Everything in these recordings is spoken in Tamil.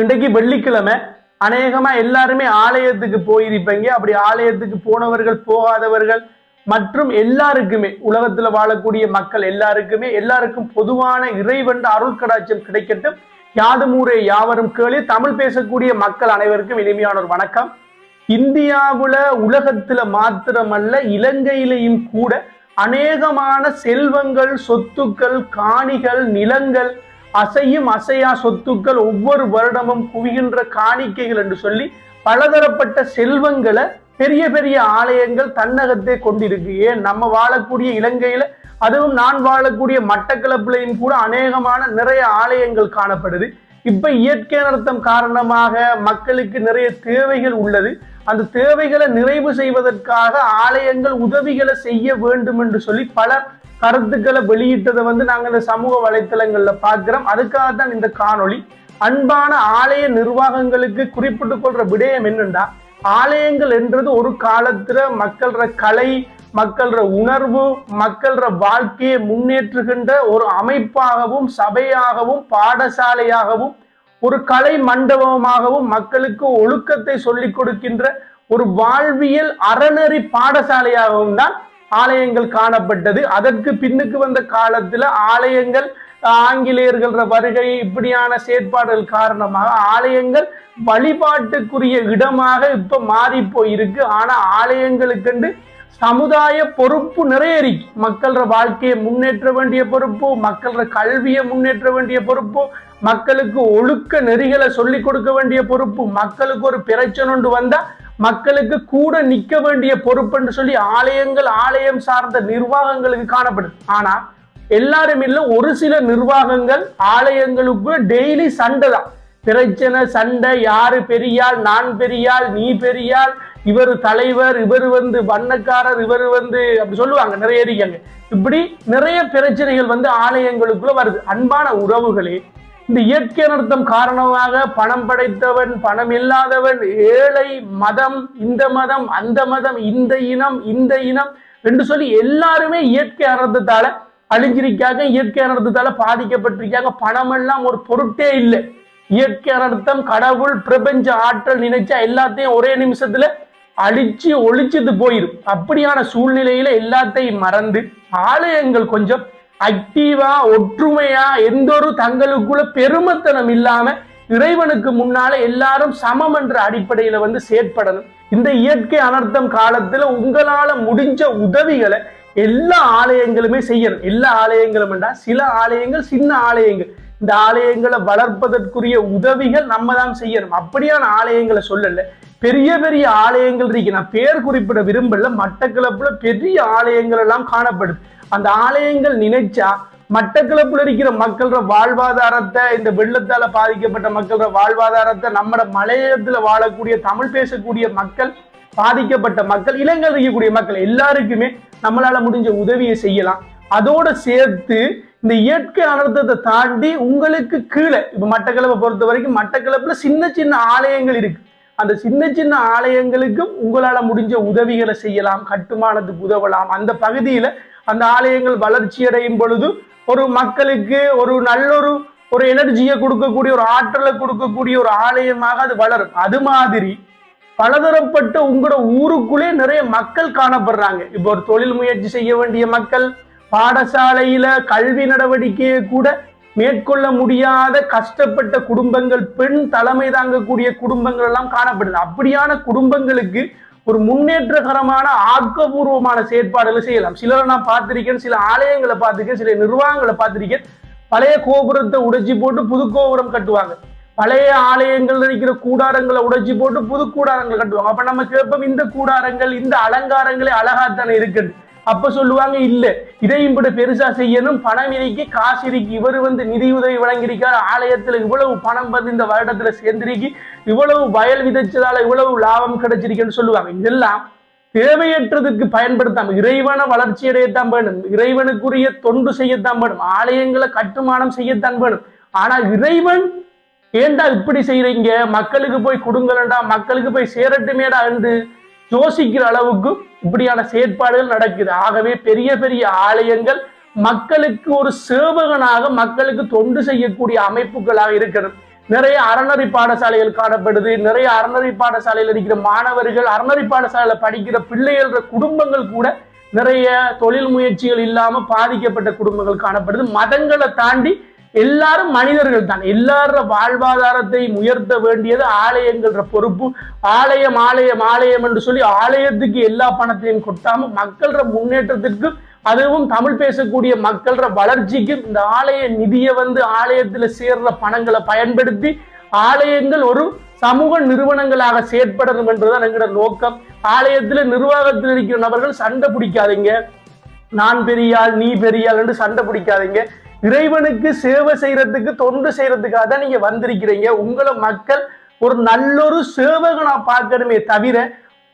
இன்றைக்கு வெள்ளிக்கிழமை அநேகமா எல்லாருமே ஆலயத்துக்கு போயிருப்பீங்க. அப்படி ஆலயத்துக்கு போனவர்கள் போகாதவர்கள் மற்றும் எல்லாருக்குமே உலகத்துல வாழக்கூடிய மக்கள் எல்லாருக்கும் பொதுவான இறைவன் அருள் கடாட்சியம் கிடைக்கட்டும். யாதுமூரே யாவரும் கேளு. தமிழ் பேசக்கூடிய மக்கள் அனைவருக்கும் இனிமையான ஒரு வணக்கம். இந்தியாவுல உலகத்துல மாத்திரமல்ல இலங்கையிலையும் கூட அநேகமான செல்வங்கள், சொத்துக்கள், காணிகள், நிலங்கள், அசையும் அசையா சொத்துக்கள், ஒவ்வொரு வருடமும் குவிகின்ற காணிக்கைகள் என்று சொல்லி பலதரப்பட்ட செல்வங்களை பெரிய பெரிய ஆலயங்கள் தன்னகத்தே கொண்டிருக்கு. ஏன் நம்ம வாழக்கூடிய இலங்கையில, அதுவும் நான் வாழக்கூடிய மட்டக்களப்பிலையும் கூட அநேகமான நிறைய ஆலயங்கள் காணப்படுது. இப்ப இயற்கை அனர்த்தம் காரணமாக மக்களுக்கு நிறைய தேவைகள் உள்ளது. அந்த தேவைகளை நிறைவு செய்வதற்காக ஆலயங்கள் உதவிகளை செய்ய வேண்டும் என்று சொல்லி பல கருத்துக்களை வெளியிட்டதை நாங்க இந்த சமூக வலைத்தளங்கள்ல பார்க்கிறோம். அதுக்காகத்தான் இந்த காணொளி. அன்பான ஆலய நிர்வாகங்களுக்கு குறிப்பிட்டுக் கொள்ற விடயம் என்னன்னா, ஆலயங்கள் என்றது ஒரு காலத்துல மக்கள கலை, மக்கள உணர்வு, மக்கள வாழ்க்கையை முன்னேற்றுகின்ற ஒரு அமைப்பாகவும் சபையாகவும் பாடசாலையாகவும் ஒரு கலை மண்டபமாகவும் மக்களுக்கு ஒழுக்கத்தை சொல்லிக் கொடுக்கின்ற ஒரு வாழ்வியல் அறநெறி பாடசாலையாகவும் தான் ஆலயங்கள் காணப்பட்டது. அதற்கு பின்னுக்கு வந்த காலத்துல ஆலயங்கள் ஆங்கிலேயர்கள் வருகை இப்படியான செயற்பாடுகள் காரணமாக ஆலயங்கள் வழிபாட்டுக்குரிய இடமாக இப்ப மாறி போயிருக்கு. ஆனா ஆலயங்களுக்கென்று சமுதாய பொறுப்பு நிறைய இருக்கு. மக்கள வாழ்க்கையை முன்னேற்ற வேண்டிய பொறுப்பு, மக்கள கல்வியை முன்னேற்ற வேண்டிய பொறுப்பு, மக்களுக்கு ஒழுக்க நெறிகளை சொல்லிக் கொடுக்க வேண்டிய பொறுப்பு, மக்களுக்கு ஒரு பிரச்சனை ஒன்று வந்தா மக்களுக்கு கூட நிக்க வேண்டிய பொறுப்பு என்று சொல்லி ஆலயங்கள், ஆலயம் சார்ந்த நிர்வாகங்களுக்கு காணப்படுது. ஆனா எல்லாரும் இல்ல, ஒரு சில நிர்வாகங்கள் ஆலயங்களுக்குள்ள டெய்லி சண்டை தான். பிரச்சனை, சண்டை, யாரு பெரியாள், நான் பெரியாள், நீ பெரியாள், இவர் தலைவர், இவர் வண்ணக்காரர், இவர் அப்படி சொல்லுவாங்க, நிறைய இருக்காங்க. இப்படி நிறைய பிரச்சனைகள் ஆலயங்களுக்குள்ள வருது. அன்பான உறவுகளே, இந்த இயற்கை அனர்த்தம் காரணமாக பணம் படைத்தவன், பணம் இல்லாதவன், ஏழை, மதம், இந்த மதம், அந்த மதம், இந்த இனம், இந்த இனம் என்று சொல்லி எல்லாருமே இயற்கை அனர்த்தத்தால அழிஞ்சிருக்காங்க, இயற்கை அனர்த்தத்தால பாதிக்கப்பட்டிருக்காங்க. பணம் எல்லாம் ஒரு பொருட்டே இல்லை. இயற்கை அனர்த்தம், கடவுள், பிரபஞ்ச ஆற்றல் நினைச்சா எல்லாத்தையும் ஒரே நிமிஷத்துல அழிச்சு ஒழிச்சுட்டு போயிடும். அப்படியான சூழ்நிலையில எல்லாத்தையும் மறந்து ஆலயங்கள் கொஞ்சம் ஆக்டிவா, ஒற்றுமையா, எந்த ஒரு தங்களுக்குள்ள பெருமத்தனம் இல்லாம இறைவனுக்கு முன்னால எல்லாரும் சமம் என்ற அடிப்படையில செயற்படணும். இந்த இயற்கை அனர்த்தம் காலத்துல உங்களால முடிஞ்ச உதவிகளை எல்லா ஆலயங்களுமே செய்யணும். எல்லா ஆலயங்களும் என்றா சில ஆலயங்கள், சின்ன ஆலயங்கள், இந்த ஆலயங்களை வளர்ப்பதற்குரிய உதவிகள் நம்ம தான் செய்யணும். அப்படியான ஆலயங்களை சொல்லல, பெரிய பெரிய ஆலயங்கள் இருக்கு. நான் பேர் குறிப்பிட விரும்பல. மட்டக்களப்புல பெரிய ஆலயங்கள் எல்லாம் காணப்படுது. அந்த ஆலயங்கள் நினைச்சா மட்டக்களப்புல இருக்கிற மக்களோட வாழ்வாதாரத்தை, இந்த வெள்ளத்தால பாதிக்கப்பட்ட மக்களோட வாழ்வாதாரத்தை, நம்ம மலையத்துல வாழக்கூடிய தமிழ் பேசக்கூடிய மக்கள், பாதிக்கப்பட்ட மக்கள், இலங்கையில் இருக்கக்கூடிய மக்கள் எல்லாருக்குமே நம்மளால முடிஞ்ச உதவியை செய்யலாம். அதோட சேர்த்து இந்த இயற்கை அனர்த்தத்தை தாண்டி உங்களுக்கு கீழே இப்ப மட்டக்களப்பை பொறுத்த வரைக்கும் மட்டக்களப்புல சின்ன சின்ன ஆலயங்கள் இருக்கு. அந்த சின்ன சின்ன ஆலயங்களுக்கும் உங்களால முடிஞ்ச உதவிகளை செய்யலாம், கட்டுமானத்துக்கு உதவலாம். அந்த பகுதியில அந்த ஆலயங்கள் வளர்ச்சி அடையும் பொழுது ஒரு மக்களுக்கு ஒரு நல்லொரு ஒரு எனர்ஜியை கொடுக்கக்கூடிய, ஒரு ஆற்றலை கொடுக்கக்கூடிய ஒரு ஆலயமாக அது வளரும். அது மாதிரி பலதரப்பட்ட உங்களோட ஊருக்குள்ளே நிறைய மக்கள் காணப்படுறாங்க. இப்போ ஒரு தொழில் முயற்சி செய்ய வேண்டிய மக்கள், பாடசாலையில கல்வி நடவடிக்கையை கூட மேற்கொள்ள முடியாத கஷ்டப்பட்ட குடும்பங்கள், பெண் தலைமை தாங்கக்கூடிய குடும்பங்கள் எல்லாம் காணப்படுது. அப்படியான குடும்பங்களுக்கு ஒரு முன்னேற்றகரமான ஆக்கப்பூர்வமான செயற்பாடுகளை செய்யலாம். சிலரை நான் பார்த்திருக்கேன், சில ஆலயங்களை பார்த்திருக்கேன், சில நிர்வாகங்களை பார்த்திருக்கேன். பழைய கோபுரத்தை உடைச்சி போட்டு புது கோபுரம் கட்டுவாங்க. பழைய ஆலயங்கள் இருக்கிற கூடாரங்களை உடைச்சி போட்டு புது கூடாரங்கள் கட்டுவாங்க. அப்ப நம்ம கேட்போம், இந்த கூடாரங்கள், இந்த அலங்காரங்களே அழகாத்தானே இருக்குது. அப்ப சொல்லுவாங்க, இல்ல இதையும் கூட பெருசா செய்யணும், பணம் இருக்கு, காசு இருக்கு, இவர் நிதியுதவி வழங்கியிருக்காரு, ஆலயத்துல இவ்வளவு பணம் இந்த வருடத்துல சேர்ந்திருக்கு, இவ்வளவு வயல் விதைச்சதால இவ்வளவு லாபம் கிடைச்சிருக்குன்னு சொல்லுவாங்க. இதெல்லாம் தேவையற்றதுக்கு பயன்படுத்தாம இறைவனை வளர்ச்சி அடையத்தான் வேணும், இறைவனுக்குரிய தொண்டு செய்யத்தான் வேணும், ஆலயங்களை கட்டுமானம் செய்யத்தான் வேணும். ஆனா இறைவன் ஏண்டா இப்படி செய்யறீங்க, மக்களுக்கு போய் கொடுங்கலண்டா, மக்களுக்கு போய் சேரட்டுமேடா என்று யோசிக்கிற அளவுக்கு இப்படியான செயற்பாடுகள் நடக்குது. ஆகவே பெரிய பெரிய ஆலயங்கள் மக்களுக்கு ஒரு சேவகனாக, மக்களுக்கு தொண்டு செய்யக்கூடிய அமைப்புகளாக இருக்கணும். நிறைய அறநெறி பாடசாலைகள் காணப்படுது. நிறைய அறநெறி பாடசாலையில் இருக்கிற மாணவர்கள், அறநெறி பாடசாலையில படிக்கிற பிள்ளைகள் குடும்பங்கள் கூட நிறைய தொழில் முயற்சிகள் இல்லாம பாதிக்கப்பட்ட குடும்பங்கள் காணப்படுது. மதங்களை தாண்டி எல்லாரும் மனிதர்கள் தான். எல்லார வாழ்வாதாரத்தை உயர்த்த வேண்டியது ஆலயங்கள்ன்ற பொறுப்பு. ஆலயம் ஆலயம் ஆலயம் என்று சொல்லி ஆலயத்துக்கு எல்லா பணத்தையும் கொட்டாம மக்கள முன்னேற்றத்திற்கு, அதுவும் தமிழ் பேசக்கூடிய மக்கள வளர்ச்சிக்கும் இந்த ஆலய நிதியை ஆலயத்துல சேர்ற பணங்களை பயன்படுத்தி ஆலயங்கள் ஒரு சமூக நிறுவனங்களாக செயற்படணும் என்றுதான் எங்களோட நோக்கம். ஆலயத்துல நிர்வாகத்தில் இருக்கிற நபர்கள் சண்டை பிடிக்காதீங்க. நான் பெரியாள் நீ பெரியாள் என்று சண்டை பிடிக்காதீங்க. இறைவனுக்கு சேவை செய்யறதுக்கு, தொண்டு செய்யறதுக்காக தான் நீங்க வந்திருக்கிறீங்க. உங்களை மக்கள் ஒரு நல்லொரு சேவகனா பார்க்கணுமே தவிர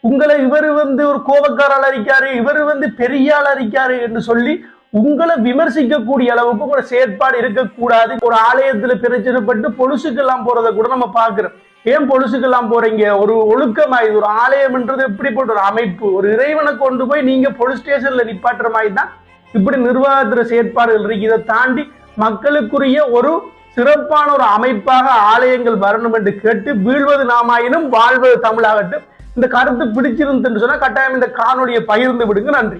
உங்களை இவர் ஒரு கோபக்காரால் அறிக்காரு, இவர் பெரியாள் அறிக்காரு என்று சொல்லி உங்களை விமர்சிக்கக்கூடிய அளவுக்கு உங்களோட செயற்பாடு இருக்கக்கூடாது. ஒரு ஆலயத்துல பிரச்சனைப்பட்டு பொலிசுக்கெல்லாம் போறதை கூட நம்ம பார்க்கிறோம். ஏன் பொலிசுக்கெல்லாம் போறீங்க? ஒரு ஒழுக்கமா, இது ஒரு ஆலயம்ன்றது எப்படிப்பட்ட ஒரு அமைப்பு? ஒரு இறைவனை கொண்டு போய் நீங்க போலீஸ் ஸ்டேஷன்ல நிப்பாட்டுற மாதிரி தான் இப்படி நிர்வாகத்துல செயற்பாடுகள் இருக்கு. இதை தாண்டி மக்களுக்குரிய ஒரு சிறப்பான ஒரு அமைப்பாக ஆலயங்கள் வரணும் என்று கேட்டு, வீழ்வது நாமாயினும் வாழ்வது தமிழாகட்டும். இந்த கருத்து பிடிச்சிருந்து சொன்னா கட்டாயம் இந்த காணொலியை பகிர்ந்து விடுங்க. நன்றி.